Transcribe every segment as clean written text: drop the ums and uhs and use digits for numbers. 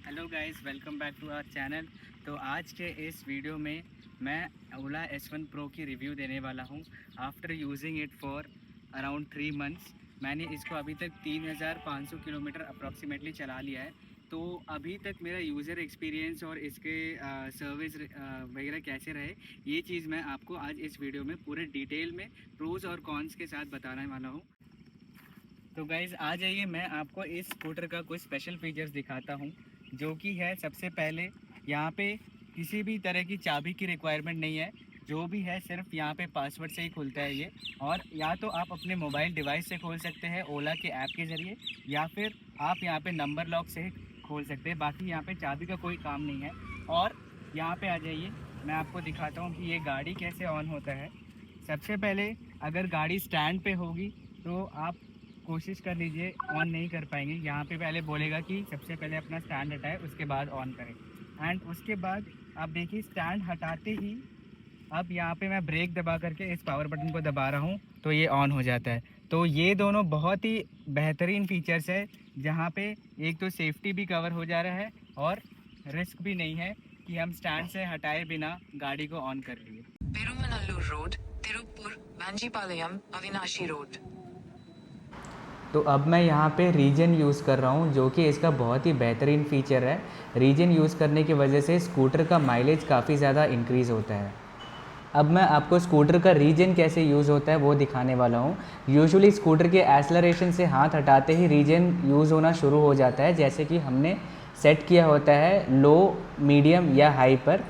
Hello guys, welcome back to our channel. तो आज के इस वीडियो में मैं ओला S1 Pro की रिव्यू देने वाला हूं। After using it for around 3 months मैंने इसको अभी तक 3500 किलोमीटर अप्रॉक्सीमेटली चला लिया है। तो अभी तक मेरा यूज़र एक्सपीरियंस और इसके सर्विस वगैरह कैसे रहे, ये चीज़ मैं आपको आज इस वीडियो में पूरे डिटेल में प्रोज़ और कॉन्स के साथ बताने वाला हूँ। तो गाइज़ आ जाइए, मैं आपको इस स्कूटर का कुछ स्पेशल फीचर्स दिखाता हूँ, जो कि है सबसे पहले यहाँ पे किसी भी तरह की चाबी की रिक्वायरमेंट नहीं है। जो भी है सिर्फ यहाँ पे पासवर्ड से ही खुलता है ये। और या तो आप अपने मोबाइल डिवाइस से खोल सकते हैं ओला के ऐप के ज़रिए, या फिर आप यहाँ पे नंबर लॉक से खोल सकते हैं। बाकी यहाँ पे चाबी का कोई काम नहीं है। और यहाँ पे आ जाइए, मैं आपको दिखाता हूँ कि ये गाड़ी कैसे ऑन होता है। सबसे पहले अगर गाड़ी स्टैंड पे होगी तो आप कोशिश कर लीजिए, ऑन नहीं कर पाएंगे। यहाँ पे पहले बोलेगा कि सबसे पहले अपना स्टैंड हटाए, उसके बाद ऑन करें। एंड उसके बाद आप देखिए, स्टैंड हटाते ही अब यहाँ पे मैं ब्रेक दबा करके इस पावर बटन को दबा रहा हूँ तो ये ऑन हो जाता है। तो ये दोनों बहुत ही बेहतरीन फीचर्स है, जहाँ पे एक तो सेफ्टी भी कवर हो जा रहा है और रिस्क भी नहीं है कि हम स्टैंड से हटाए बिना गाड़ी को ऑन कर लिए। पेरुमनल्लूर रोड, तिरुप्पुर, वांजीपालयम, अविनाशी रोड। तो अब मैं यहाँ पे रीजन यूज़ कर रहा हूँ, जो कि इसका बहुत ही बेहतरीन फ़ीचर है। रीजन यूज़ करने की वजह से स्कूटर का माइलेज काफ़ी ज़्यादा इंक्रीज़ होता है। अब मैं आपको स्कूटर का रीजन कैसे यूज़ होता है वो दिखाने वाला हूँ। यूजुअली स्कूटर के एक्सेलरेशन से हाथ हटाते ही रीजन यूज़ होना शुरू हो जाता है, जैसे कि हमने सेट किया होता है लो, मीडियम या हाई पर।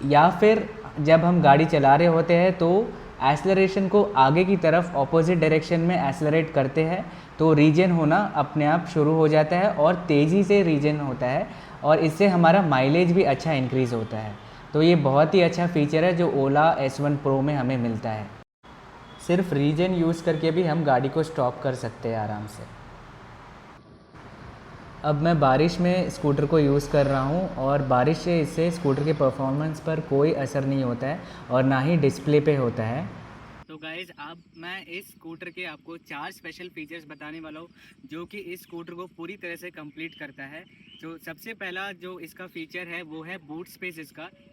या फिर जब हम गाड़ी चला रहे होते हैं तो एक्सेलरेशन को आगे की तरफ ऑपोजिट डायरेक्शन में एक्सेलरेट करते हैं तो रीजन होना अपने आप शुरू हो जाता है और तेज़ी से रीजन होता है, और इससे हमारा माइलेज भी अच्छा इंक्रीज़ होता है। तो ये बहुत ही अच्छा फ़ीचर है जो ओला S1 Pro में हमें मिलता है। सिर्फ रीजन यूज़ करके भी हम गाड़ी को स्टॉप कर सकते हैं आराम से। अब मैं बारिश में स्कूटर को यूज़ कर रहा हूँ और बारिश से इससे स्कूटर के परफॉर्मेंस पर कोई असर नहीं होता है और ना ही डिस्प्ले पे होता है। तो गाइज़, अब मैं इस स्कूटर के आपको 4 स्पेशल फीचर्स बताने वाला हूँ, जो कि इस स्कूटर को पूरी तरह से कंप्लीट करता है। तो सबसे पहला जो इसका फीचर है वो है बूट स्पेस।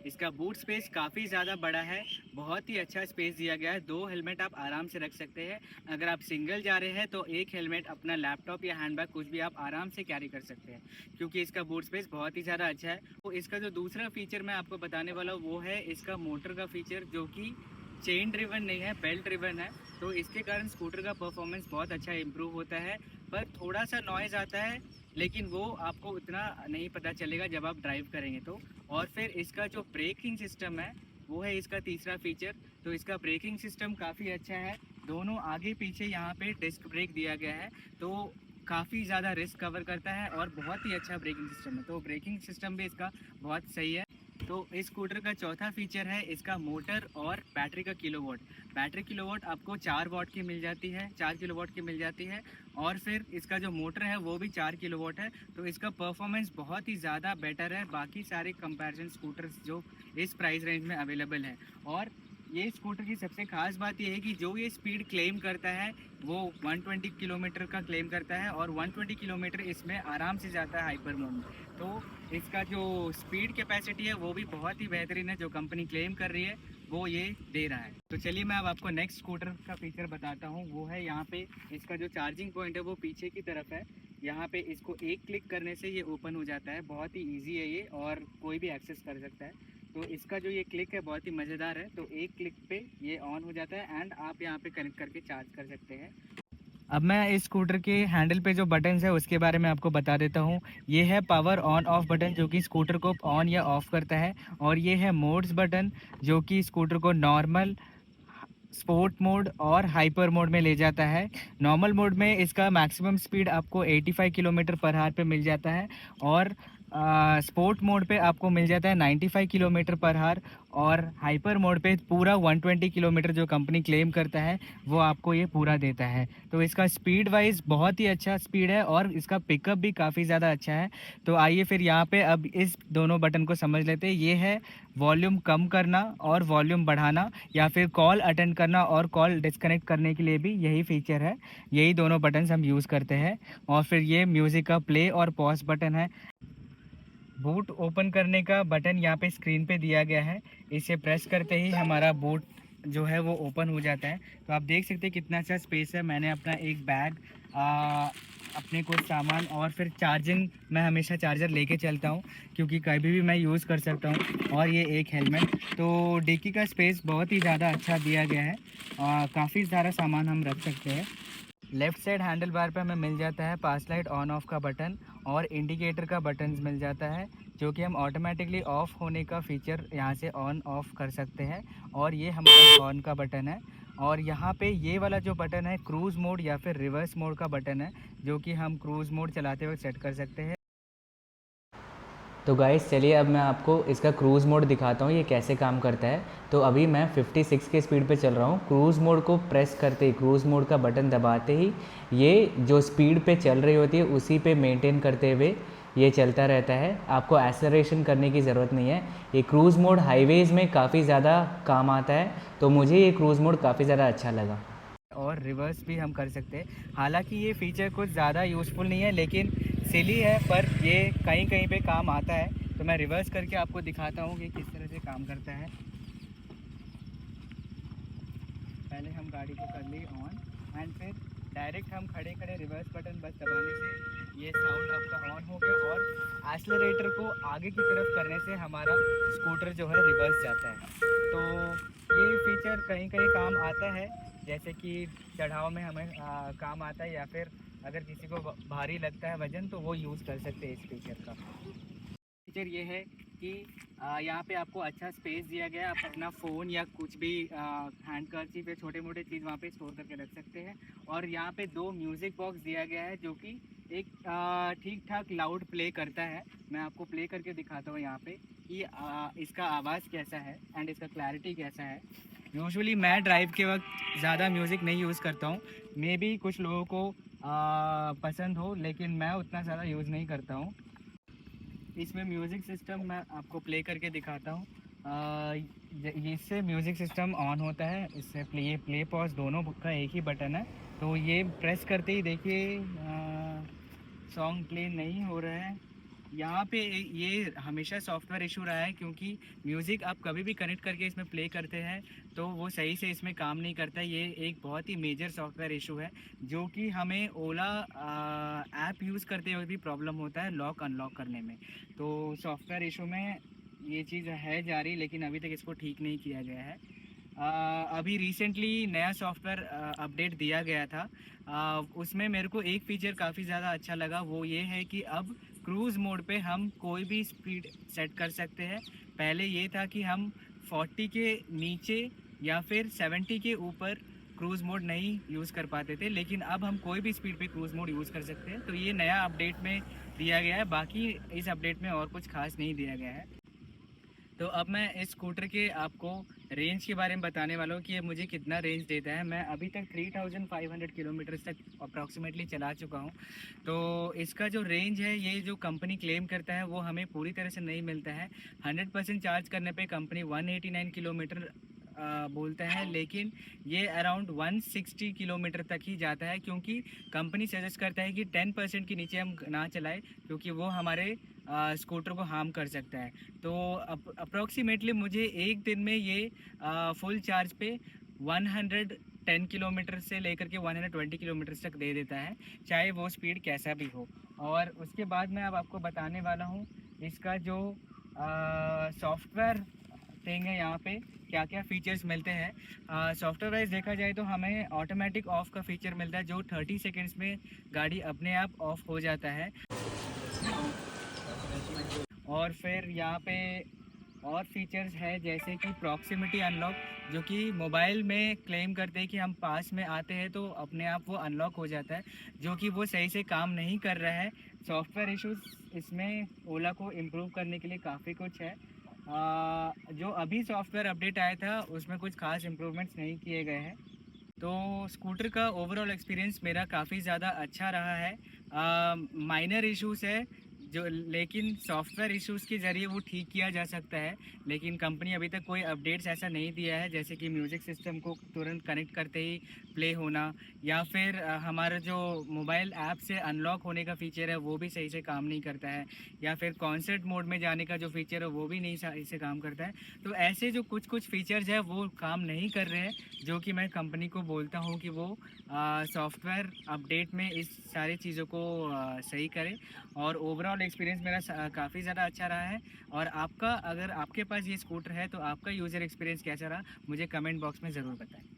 इसका बूट स्पेस काफ़ी ज़्यादा बड़ा है, बहुत ही अच्छा स्पेस दिया गया है। 2 हेलमेट आप आराम से रख सकते हैं। अगर आप सिंगल जा रहे हैं तो एक हेलमेट अपना लैपटॉप या हैंडबैग कुछ भी आप आराम से कैरी कर सकते हैं, क्योंकि इसका बूट स्पेस बहुत ही ज़्यादा अच्छा है। तो इसका जो दूसरा फीचर मैं आपको बताने वाला हूँ वो है इसका मोटर का फीचर, जो कि चेन ड्रिवन नहीं है, बेल्ट ड्रिवन है। तो इसके कारण स्कूटर का परफॉर्मेंस बहुत अच्छा इंप्रूव होता है। पर थोड़ा सा नॉइज़ आता है, लेकिन वो आपको उतना नहीं पता चलेगा जब आप ड्राइव करेंगे तो। और फिर इसका जो ब्रेकिंग सिस्टम है वो है इसका तीसरा फीचर। तो इसका ब्रेकिंग सिस्टम काफ़ी अच्छा है। दोनों आगे पीछे यहाँ पे डिस्क ब्रेक दिया गया है, तो काफ़ी ज़्यादा रिस्क कवर करता है और बहुत ही अच्छा ब्रेकिंग सिस्टम है। तो ब्रेकिंग सिस्टम भी इसका बहुत सही है। तो इस स्कूटर का चौथा फीचर है इसका मोटर और बैटरी का किलोवाट। बैटरी किलोवाट आपको 4 वाट की मिल जाती है, 4 किलोवाट की मिल जाती है। और फिर इसका जो मोटर है वो भी 4 किलोवाट है। तो इसका परफॉर्मेंस बहुत ही ज़्यादा बेटर है बाकी सारे कंपैरिजन स्कूटर्स जो इस प्राइस रेंज में अवेलेबल है। और ये स्कूटर की सबसे खास बात ये है कि जो ये स्पीड क्लेम करता है वो 120 किलोमीटर का क्लेम करता है, और 120 किलोमीटर इसमें आराम से जाता है हाइपर मोड में। तो इसका जो स्पीड कैपेसिटी है वो भी बहुत ही बेहतरीन है, जो कंपनी क्लेम कर रही है वो ये दे रहा है। तो चलिए मैं अब आपको नेक्स्ट स्कूटर का फीचर बताता हूँ। वो है यहाँ पे इसका जो चार्जिंग पॉइंट है वो पीछे की तरफ है। यहाँ पे इसको एक क्लिक करने से ये ओपन हो जाता है। बहुत ही ईजी है ये और कोई भी एक्सेस कर सकता है। तो इसका जो ये क्लिक है बहुत ही मज़ेदार है। तो एक क्लिक पे ये ऑन हो जाता है एंड आप यहाँ पे कनेक्ट करके चार्ज कर सकते हैं। अब मैं इस स्कूटर के हैंडल पे जो बटन्स है उसके बारे में आपको बता देता हूँ। ये है पावर ऑन ऑफ बटन, जो कि स्कूटर को ऑन या ऑफ करता है। और ये है मोड्स बटन, जो कि स्कूटर को नॉर्मल, स्पोर्ट मोड और हाइपर मोड में ले जाता है। नॉर्मल मोड में इसका मैक्सिमम स्पीड आपको 85 किलोमीटर पर आवर पे मिल जाता है, और स्पोर्ट मोड पे आपको मिल जाता है 95 किलोमीटर पर आवर। और हाइपर मोड पे पूरा 120 किलोमीटर जो कंपनी क्लेम करता है वो आपको ये पूरा देता है। तो इसका स्पीड वाइज बहुत ही अच्छा स्पीड है और इसका पिकअप भी काफ़ी ज़्यादा अच्छा है। तो आइए फिर यहाँ पे अब इस दोनों बटन को समझ लेते हैं। ये है वॉल्यूम कम करना और वॉल्यूम बढ़ाना, या फिर कॉल अटेंड करना और कॉल डिस्कनेक्ट करने के लिए भी यही फीचर है। यही दोनों बटन्स हम यूज़ करते हैं। और फिर ये म्यूज़िक का प्ले और पॉज बटन है। बूट ओपन करने का बटन यहाँ पे स्क्रीन पे दिया गया है। इसे प्रेस करते ही हमारा बूट जो है वो ओपन हो जाता है। तो आप देख सकते हैं कितना अच्छा स्पेस है। मैंने अपना एक बैग, अपने कुछ सामान और फिर चार्जिंग, मैं हमेशा चार्जर लेके चलता हूँ क्योंकि कभी भी मैं यूज़ कर सकता हूँ, और ये एक हेलमेट। तो डिक्की का स्पेस बहुत ही ज़्यादा अच्छा दिया गया है, काफ़ी सारा सामान हम रख सकते हैं। लेफ़्ट साइड हैंडल बार पे हमें मिल जाता है पास लाइट ऑन ऑफ का बटन और इंडिकेटर का बटन मिल जाता है, जो कि हम ऑटोमेटिकली ऑफ होने का फीचर यहाँ से ऑन ऑफ कर सकते हैं। और ये हमारा हॉर्न का बटन है। और यहाँ पे ये वाला जो बटन है क्रूज़ मोड या फिर रिवर्स मोड का बटन है, जो कि हम क्रूज़ मोड चलाते हुए सेट कर सकते हैं। तो गाइस चलिए अब मैं आपको इसका क्रूज़ मोड दिखाता हूँ ये कैसे काम करता है। तो अभी मैं 56 के स्पीड पे चल रहा हूँ। क्रूज़ मोड को प्रेस करते ही, क्रूज़ मोड का बटन दबाते ही ये जो स्पीड पे चल रही होती है उसी पे मेंटेन करते हुए ये चलता रहता है। आपको एक्सेलरेशन करने की ज़रूरत नहीं है। ये क्रूज़ मोड हाईवेज़ में काफ़ी ज़्यादा काम आता है, तो मुझे ये क्रूज़ मोड काफ़ी ज़्यादा अच्छा लगा। और रिवर्स भी हम कर सकते हैं। हालांकि ये फ़ीचर कुछ ज़्यादा यूज़फुल नहीं है, लेकिन सिली है, पर ये कहीं कहीं पे काम आता है। तो मैं रिवर्स करके आपको दिखाता हूँ कि किस तरह से काम करता है। पहले हम गाड़ी को कर ली ऑन, एंड फिर डायरेक्ट हम खड़े खड़े रिवर्स बटन बस दबाने से ये साउंड आपका ऑन हो गया, और एक्सलरेटर को आगे की तरफ करने से हमारा स्कूटर जो है रिवर्स जाता है। तो ये फीचर कहीं कहीं काम आता है, जैसे कि चढ़ाव में हमें काम आता है, या फिर अगर किसी को भारी लगता है वज़न, तो वो यूज़ कर सकते हैं इस फीचर का। फीचर ये है कि यहाँ पे आपको अच्छा स्पेस दिया गया है। आप अपना फ़ोन या कुछ भी हैंड कर्चीफ या छोटे मोटे चीज़ वहाँ पे स्टोर करके रख सकते हैं। और यहाँ पे 2 म्यूज़िक बॉक्स दिया गया है, जो कि एक ठीक ठाक लाउड प्ले करता है। मैं आपको प्ले करके दिखाता हूँ यहाँ पे कि इसका आवाज़ कैसा है एंड इसका क्लैरिटी कैसा है। यूजुअली मैं ड्राइव के वक्त ज़्यादा म्यूज़िक नहीं यूज़ करता हूँ, मे बी कुछ लोगों को पसंद हो, लेकिन मैं उतना ज़्यादा यूज़ नहीं करता हूँ। इसमें म्यूज़िक सिस्टम मैं आपको प्ले करके दिखाता हूँ। इससे म्यूज़िक सिस्टम ऑन होता है। इससे प्ले पॉज दोनों का एक ही बटन है। तो ये प्रेस करते ही देखिए सॉन्ग प्ले नहीं हो रहा है। यहाँ पे ये हमेशा सॉफ्टवेयर इशू रहा है, क्योंकि म्यूज़िक आप कभी भी कनेक्ट करके इसमें प्ले करते हैं तो वो सही से इसमें काम नहीं करता। ये एक बहुत ही मेजर सॉफ्टवेयर इशू है, जो कि हमें ओला ऐप यूज़ करते वक्त भी प्रॉब्लम होता है लॉक अनलॉक करने में। तो सॉफ्टवेयर इशू में ये चीज़ है जारी, लेकिन अभी तक इसको ठीक नहीं किया गया है। अभी रिसेंटली नया सॉफ्टवेयर अपडेट दिया गया था। उसमें मेरे को एक फ़ीचर काफ़ी ज़्यादा अच्छा लगा, वो ये है कि अब क्रूज़ मोड पे हम कोई भी स्पीड सेट कर सकते हैं। पहले ये था कि हम 40 के नीचे या फिर 70 के ऊपर क्रूज़ मोड नहीं यूज़ कर पाते थे, लेकिन अब हम कोई भी स्पीड पे क्रूज़ मोड यूज़ कर सकते हैं। तो ये नया अपडेट में दिया गया है, बाकी इस अपडेट में और कुछ खास नहीं दिया गया है। तो अब मैं इस स्कूटर के आपको रेंज के बारे में बताने वाला हूँ कि ये मुझे कितना रेंज देता है। मैं अभी तक 3500 किलोमीटर्स तक अप्रॉक्सीमेटली चला चुका हूँ। तो इसका जो रेंज है, ये जो कंपनी क्लेम करता है वो हमें पूरी तरह से नहीं मिलता है। 100% चार्ज करने पे कंपनी 189 किलोमीटर बोलता है, लेकिन ये अराउंड 160 किलोमीटर तक ही जाता है, क्योंकि कंपनी सजेस्ट करता है कि 10% के नीचे हम ना चलाएं, क्योंकि वो हमारे स्कूटर को हार्म कर सकता है। तो अप्रॉक्सीमेटली मुझे एक दिन में ये फुल चार्ज पे 110 किलोमीटर से लेकर के 120 किलोमीटर तक दे देता है, चाहे वो स्पीड कैसा भी हो। और उसके बाद मैं अब आपको बताने वाला हूँ इसका जो सॉफ्टवेयर थिंग है, यहाँ पे क्या क्या फ़ीचर्स मिलते हैं। सॉफ्टवेयर वाइज देखा जाए तो हमें ऑटोमेटिक ऑफ का फ़ीचर मिलता है, जो 30 सेकेंड्स में गाड़ी अपने आप ऑफ हो जाता है। और फिर यहाँ पे और फीचर्स है, जैसे कि प्रॉक्सिमिटी अनलॉक, जो कि मोबाइल में क्लेम करते हैं कि हम पास में आते हैं तो अपने आप वो अनलॉक हो जाता है, जो कि वो सही से काम नहीं कर रहा है। सॉफ्टवेयर इश्यूज इसमें ओला को इम्प्रूव करने के लिए काफ़ी कुछ है। जो अभी सॉफ्टवेयर अपडेट आया था उसमें कुछ खास इम्प्रूवमेंट्स नहीं किए गए हैं। तो स्कूटर का ओवरऑल एक्सपीरियंस मेरा काफ़ी ज़्यादा अच्छा रहा है। माइनर इश्यूज है जो लेकिन सॉफ्टवेयर इश्यूज़ के ज़रिए वो ठीक किया जा सकता है, लेकिन कंपनी अभी तक कोई अपडेट्स ऐसा नहीं दिया है, जैसे कि म्यूज़िक सिस्टम को तुरंत कनेक्ट करते ही प्ले होना, या फिर हमारा जो मोबाइल ऐप से अनलॉक होने का फ़ीचर है वो भी सही से काम नहीं करता है, या फिर कॉन्सर्ट मोड में जाने का जो फ़ीचर है वो भी नहीं सही से काम करता है। तो ऐसे जो कुछ फीचर्स हैं वो काम नहीं कर रहे हैं, जो कि मैं कंपनी को बोलता हूँ कि वो सॉफ्टवेयर अपडेट में इस सारी चीज़ों को सही करें। और ओवरऑल एक्सपीरियंस मेरा काफ़ी ज़्यादा अच्छा रहा है। और आपका, अगर आपके पास ये स्कूटर है तो आपका यूज़र एक्सपीरियंस कैसा रहा, मुझे कमेंट बॉक्स में ज़रूर बताएं।